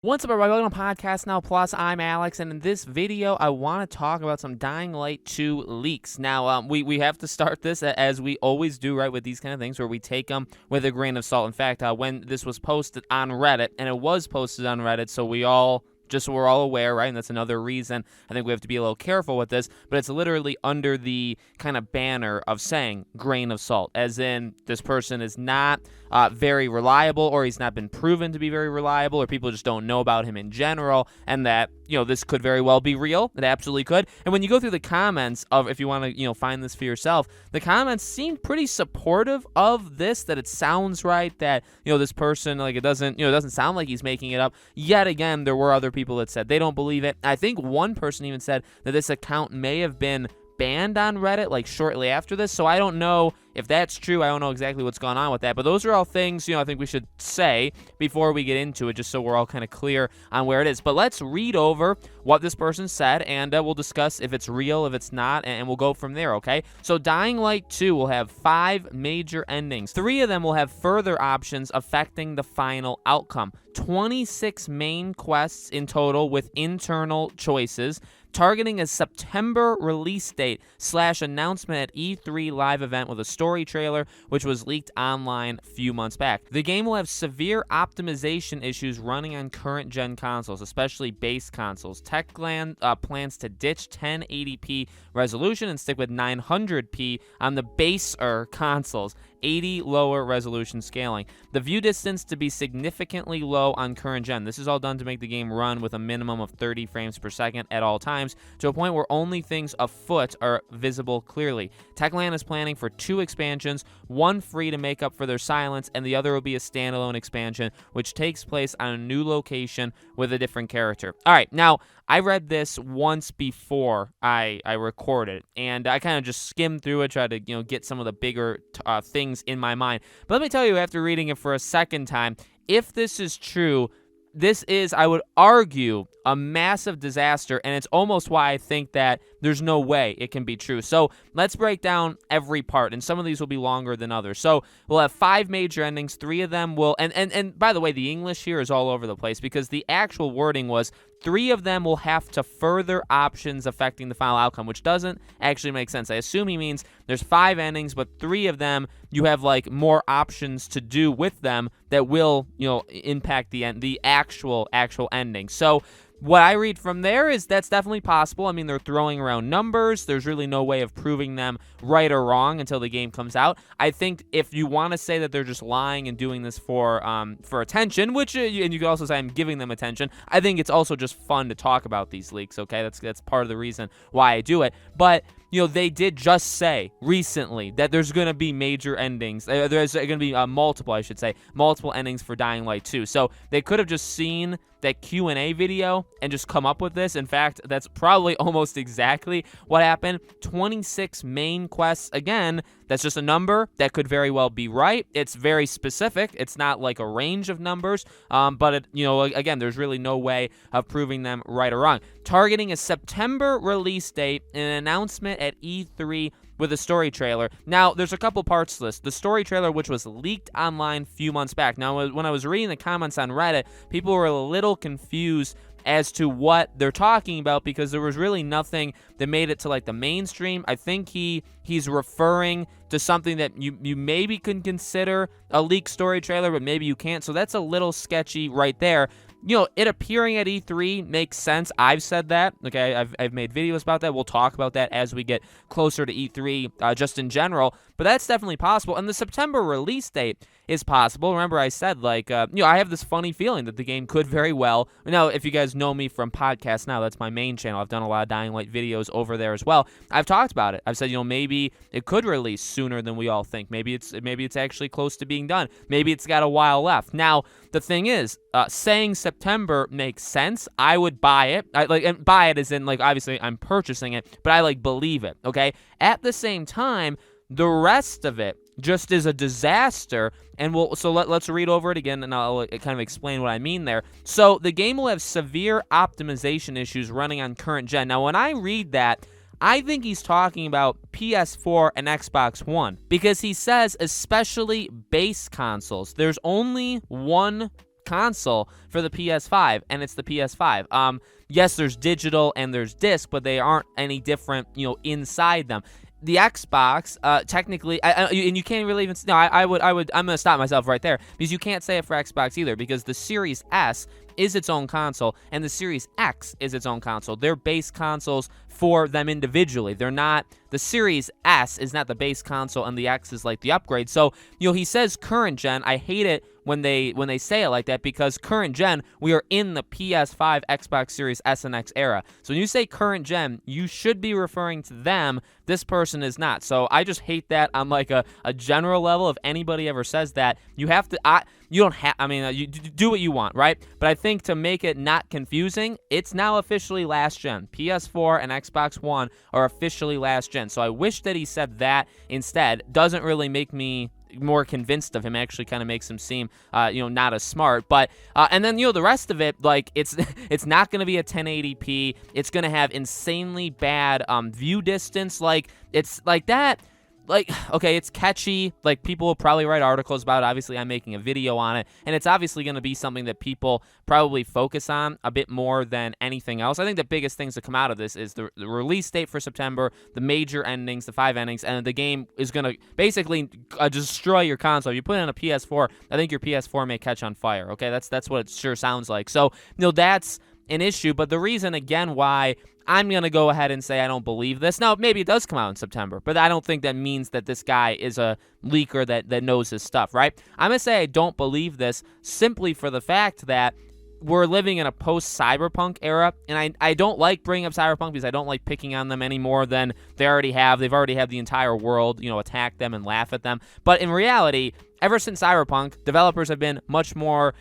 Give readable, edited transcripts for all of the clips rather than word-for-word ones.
What's up, everybody? Welcome to Podcast Now Plus. I'm Alex, and in this video, I want to talk about some Dying Light 2 leaks. Now, we have to start this as we always do, right, with these kind of things, where we take them with a grain of salt. In fact, when this was posted on Reddit, and it was posted on Reddit, so we're all aware, right? And that's another reason I think we have to be a little careful with this, but it's literally under the kind of banner of saying grain of salt, as in this person is not very reliable, or he's not been proven to be very reliable, or people just don't know about him in general, and that, this could very well be real. It absolutely could. And when you go through the comments of, if you want to, find this for yourself, the comments seem pretty supportive of this, that it sounds right, that, this person, like, it doesn't sound like he's making it up. Yet again, there were other people that said they don't believe it. I think one person even said that this account may have been banned on Reddit, like, shortly after this, so I don't know if that's true. I don't know exactly what's going on with that, but those are all things, I think we should say before we get into it, just so we're all kind of clear on where it is. But let's read over what this person said, and we'll discuss if it's real, if it's not, and we'll go from there, okay? So Dying Light 2 will have 5 major endings. 3 of them will have further options affecting the final outcome. 26 main quests in total with internal choices, targeting a September release date / announcement at E3 live event with a story trailer, which was leaked online a few months back. The game will have severe optimization issues running on current-gen consoles, especially base consoles. Techland plans to ditch 1080p resolution and stick with 900p on the baser consoles, 80 lower resolution scaling. The view distance to be significantly low on current gen. This is all done to make the game run with a minimum of 30 frames per second at all times, to a point where only things afoot are visible clearly. Techland is planning for 2 expansions, one free to make up for their silence, and the other will be a standalone expansion, which takes place on a new location with a different character. All right, now, I read this once before I recorded, and I kind of just skimmed through it, tried to get some of the bigger things in my mind. But let me tell you, after reading it for a second time, if this is true, this is, I would argue, a massive disaster, and it's almost why I think that there's no way it can be true. So let's break down every part, and some of these will be longer than others. So we'll have 5 major endings. 3 of them will, and by the way, the English here is all over the place, because the actual wording was 3 of them will have to further options affecting the final outcome, which doesn't actually make sense. I assume he means there's 5 endings, but 3 of them you have like more options to do with them that will, impact the actual ending. So what I read from there is that's definitely possible. I mean, they're throwing around numbers. There's really no way of proving them right or wrong until the game comes out. I think if you want to say that they're just lying and doing this for attention, which and you could also say I'm giving them attention, I think it's also just fun to talk about these leaks, okay? That's part of the reason why I do it. But they did just say recently that there's going to be major endings. There's going to be multiple endings for Dying Light 2. So they could have just seen that Q&A video and just come up with this. In fact, that's probably almost exactly what happened. 26 main quests. Again, that's just a number that could very well be right. It's very specific. It's not like a range of numbers, but again, there's really no way of proving them right or wrong. Targeting a September release date and an announcement at E3 with a story trailer. Now, there's a couple parts to this. The story trailer, which was leaked online a few months back. Now, when I was reading the comments on Reddit, people were a little confused as to what they're talking about, because there was really nothing that made it to like the mainstream. I think he's referring to something that you maybe can consider a leaked story trailer, but maybe you can't. So that's a little sketchy right there. It appearing at E3 makes sense. I've said that. Okay, I've made videos about that. We'll talk about that as we get closer to E3, just in general. But that's definitely possible. And the September release date is possible. Remember, I said, I have this funny feeling that the game could very well. Now, if you guys know me from Podcast Now, that's my main channel. I've done a lot of Dying Light videos over there as well. I've talked about it. I've said, maybe it could release sooner than we all think. Maybe it's actually close to being done. Maybe it's got a while left. Now, the thing is, saying September makes sense. I would buy it. And buy it as in, obviously I'm purchasing it, but I believe it, okay? At the same time, the rest of it just is a disaster, and let's read over it again, and I'll kind of explain what I mean there. So the game will have severe optimization issues running on current gen. Now, when I read that, I think he's talking about PS4 and Xbox One, because he says especially base consoles. There's only one console for the PS5, and it's the PS5. Yes, there's digital and there's disc, but they aren't any different, inside them. The Xbox, technically, and you can't really even. No, I'm gonna stop myself right there, because you can't say it for Xbox either, because the Series S is its own console, and the Series X is its own console. They're base consoles for them individually. They're not. The Series S is not the base console, and the X is like the upgrade. So, he says current gen. I hate it when they say it like that, because current gen, we are in the PS5, Xbox Series S and X era. So when you say current gen, you should be referring to them. This person is not. So I just hate that on like a general level. If anybody ever says that, you have to. You don't have. I mean, you do what you want, right? But I think to make it not confusing, it's now officially last gen. PS4 and Xbox One are officially last gen. So I wish that he said that instead. Doesn't really make me more convinced of him. Actually kind of makes him seem not as smart. But and then the rest of it, like, it's not going to be a 1080p. It's going to have insanely bad view distance. Like, it's like that. Like, okay, it's catchy. Like, people will probably write articles about it. Obviously, I'm making a video on it, and it's obviously going to be something that people probably focus on a bit more than anything else. I think the biggest things to come out of this is the release date for September, the major endings, the 5 endings, and the game is going to basically destroy your console. If you put it on a PS4, I think your PS4 may catch on fire. Okay, that's what it sure sounds like. So, that's an issue. But the reason, again, why I'm going to go ahead and say I don't believe this. Now, maybe it does come out in September, but I don't think that means that this guy is a leaker that knows his stuff, right? I'm going to say I don't believe this simply for the fact that we're living in a post-Cyberpunk era, and I don't like bringing up Cyberpunk because I don't like picking on them any more than they already have. They've already had the entire world, attack them and laugh at them. But in reality, ever since Cyberpunk, developers have been much more,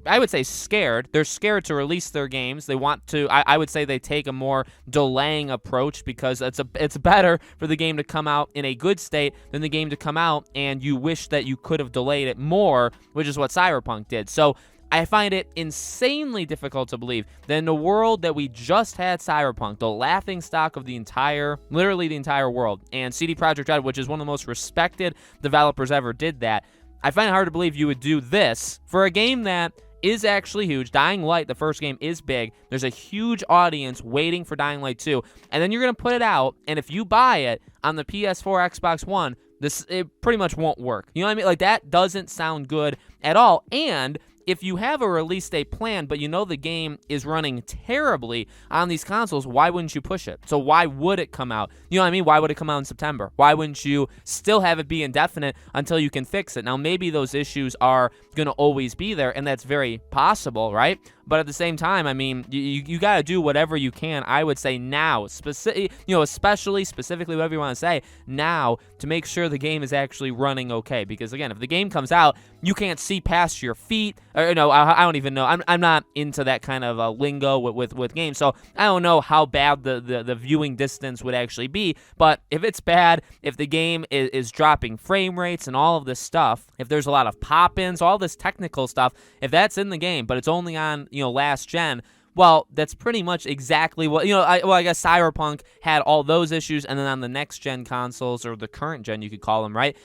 I would say, scared. They're scared to release their games. They want to, I would say they take a more delaying approach, because it's better for the game to come out in a good state than the game to come out and you wish that you could have delayed it more, which is what Cyberpunk did. So I find it insanely difficult to believe that in the world that we just had Cyberpunk, the laughingstock of literally the entire world, and CD Projekt Red, which is one of the most respected developers ever, did that. I find it hard to believe you would do this for a game that is actually huge. Dying Light, the first game, is big. There's a huge audience waiting for Dying Light 2, and then you're going to put it out, and if you buy it on the PS4, Xbox One, it pretty much won't work. You know what I mean? Like, that doesn't sound good at all. And if you have a release date planned, but the game is running terribly on these consoles, why wouldn't you push it? So why would it come out? You know what I mean? Why would it come out in September? Why wouldn't you still have it be indefinite until you can fix it? Now, maybe those issues are going to always be there, and that's very possible, right? But at the same time, I mean, you got to do whatever you can, I would say now, specifically, whatever you want to say, now, to make sure the game is actually running okay. Because, again, if the game comes out, you can't see past your feet, or, I don't even know. I'm not into that kind of lingo with games, so I don't know how bad the viewing distance would actually be. But if it's bad, if the game is dropping frame rates and all of this stuff, if there's a lot of pop-ins, all this technical stuff, if that's in the game, but it's only on last gen, well, that's pretty much exactly what, I guess Cyberpunk had all those issues, and then on the next-gen consoles, or the current gen, you could call them, right?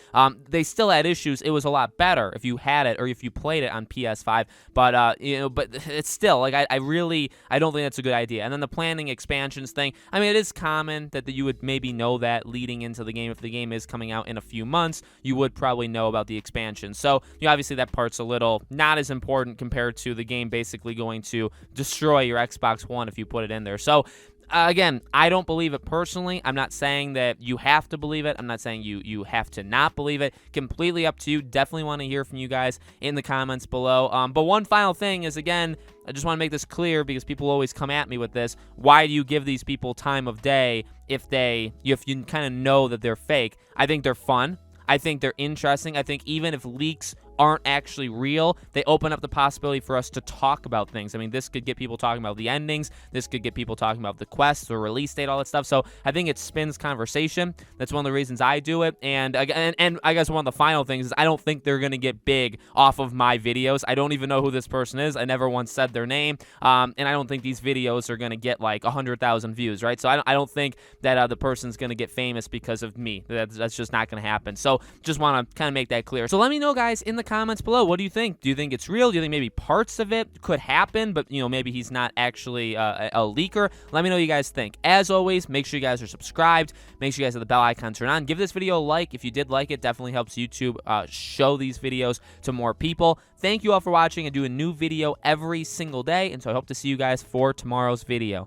They still had issues. It was a lot better if you had it, or if you played it on PS5, but it's still, like, I don't think that's a good idea. And then the planning expansions thing, I mean, it is common that you would maybe know that leading into the game. If the game is coming out in a few months, you would probably know about the expansion. So, obviously that part's a little not as important compared to the game basically going to destroy your Xbox One if you put it in there. So again, I don't believe it personally. I'm not saying that you have to believe it. I'm not saying you have to not believe it. Completely up to you. Definitely want to hear from you guys in the comments below. But one final thing is, again, I just want to make this clear because people always come at me with this. Why do you give these people time of day if you kind of know that they're fake? I think they're fun. I think they're interesting. I think even if leaks aren't actually real, they open up the possibility for us to talk about things. I mean, this could get people talking about the endings. This could get people talking about the quests, the release date, all that stuff. So I think it spins conversation. That's one of the reasons I do it. And I guess one of the final things is I don't think they're going to get big off of my videos. I don't even know who this person is. I never once said their name. And I don't think these videos are going to get like 100,000 views, right? So I don't think that the person's going to get famous because of me. That's just not going to happen. So just want to kind of make that clear. So let me know, guys, in the comments below. What do you think? Do you think it's real? Do you think maybe parts of it could happen, but maybe he's not actually a leaker? Let me know what you guys think. As always, make sure you guys are subscribed. Make sure you guys have the bell icon turned on. Give this video a like. If you did like it, definitely helps YouTube show these videos to more people. Thank you all for watching. I do a new video every single day, and so I hope to see you guys for tomorrow's video.